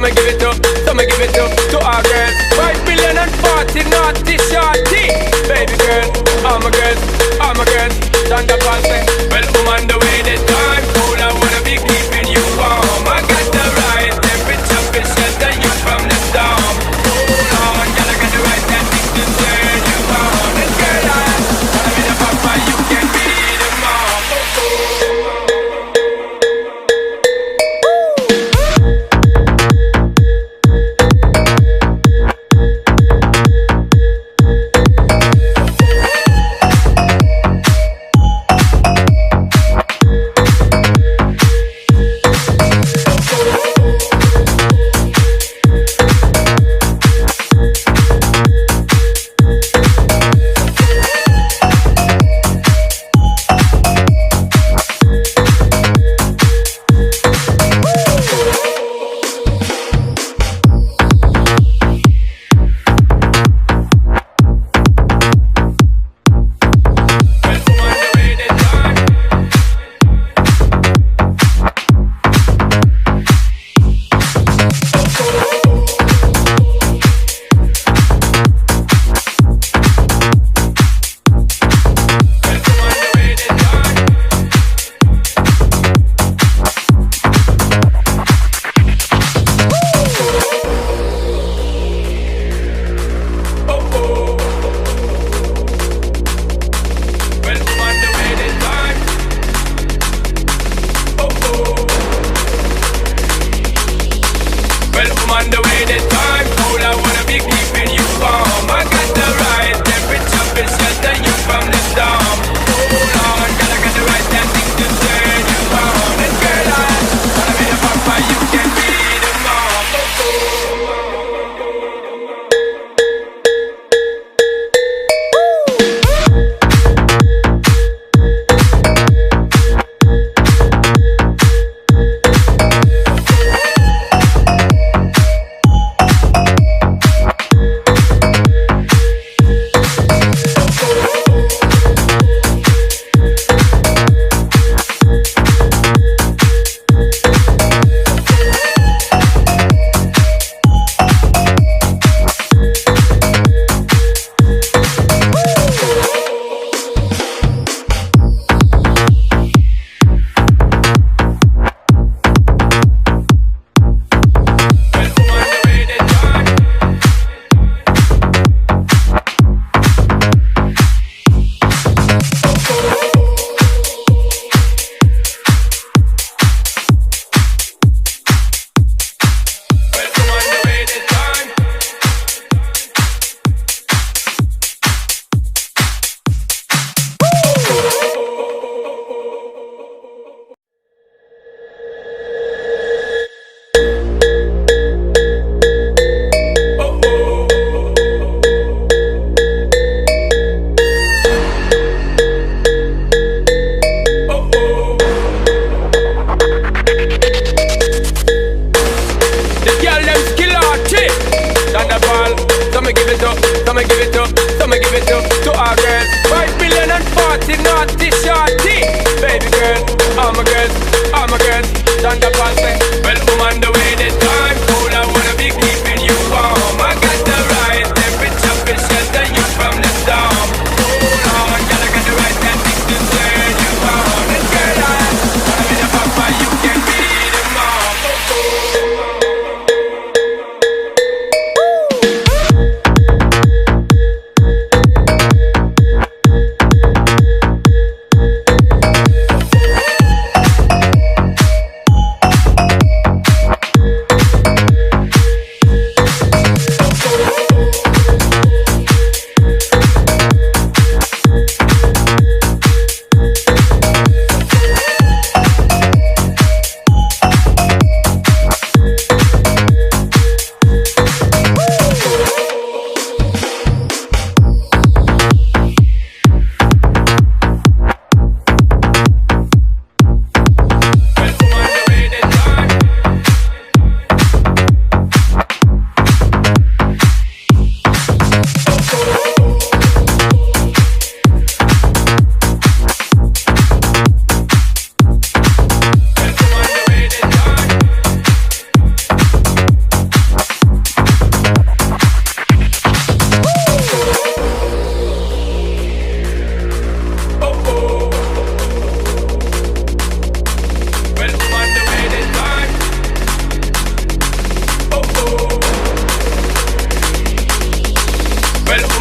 me give it to our girls. 5 million and 40 naughty shorty. Baby girl, all my girls, stand up and say, well, I'm on the way this time. Cool, I wanna be keeping you warm. I got the right temperature to shelter you from the storm. Hold on, girl, I got the right tactics to turn you on. And girl, I'm in the papa, you can be the mom.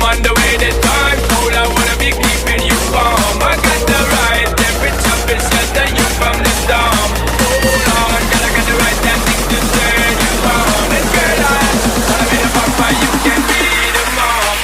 woman, the way the time cold, I wanna be keeping you warm. I got the right temperature to shelter you from the storm. Hold on, girl, I got the right damn things to turn you on. And girl, I wanna be the papa, you can be the mom.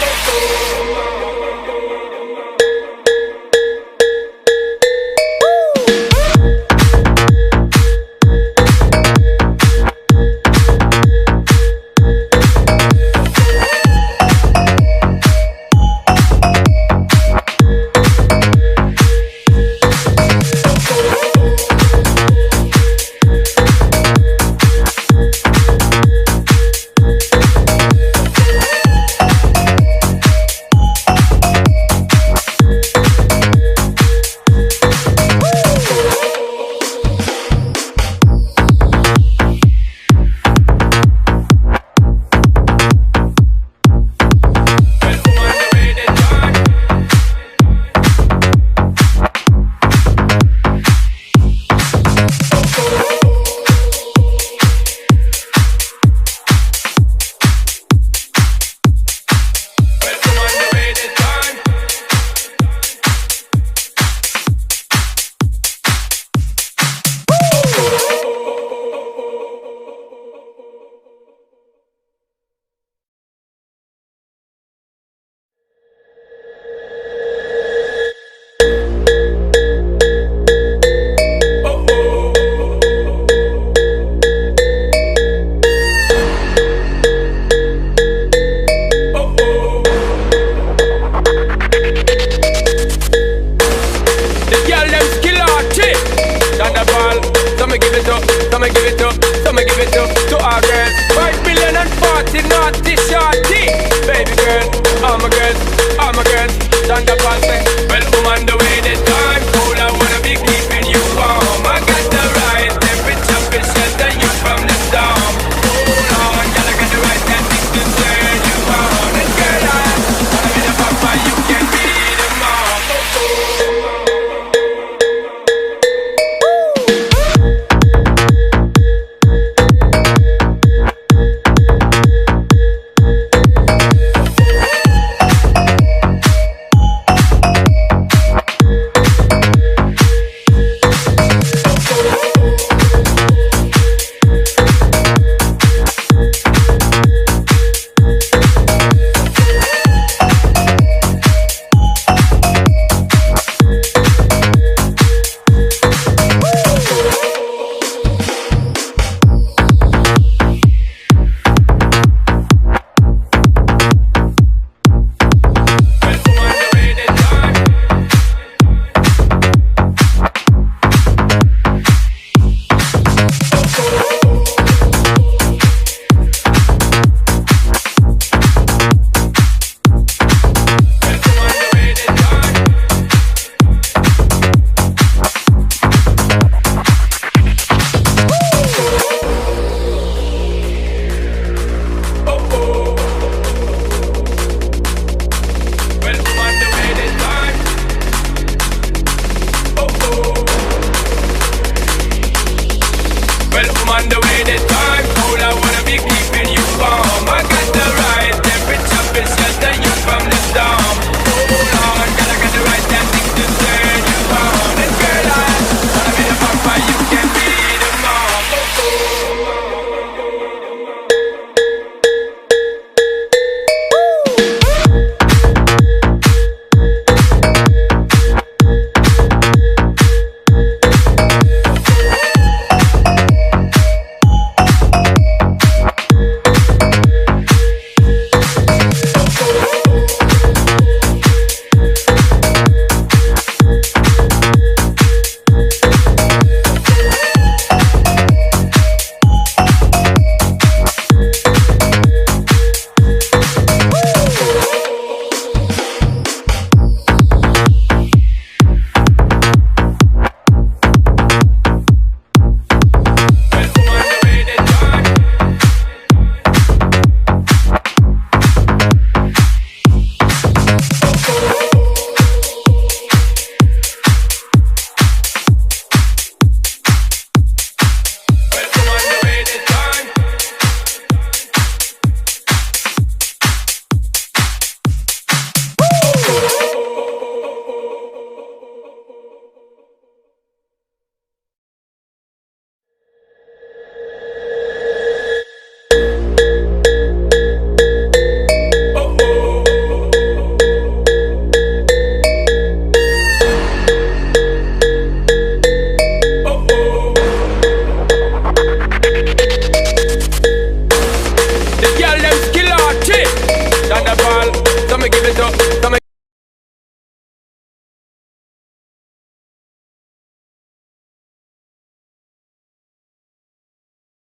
To our girls, 5 million and 40 naughty shorty. Baby girl, all my girls, Sandra Paul say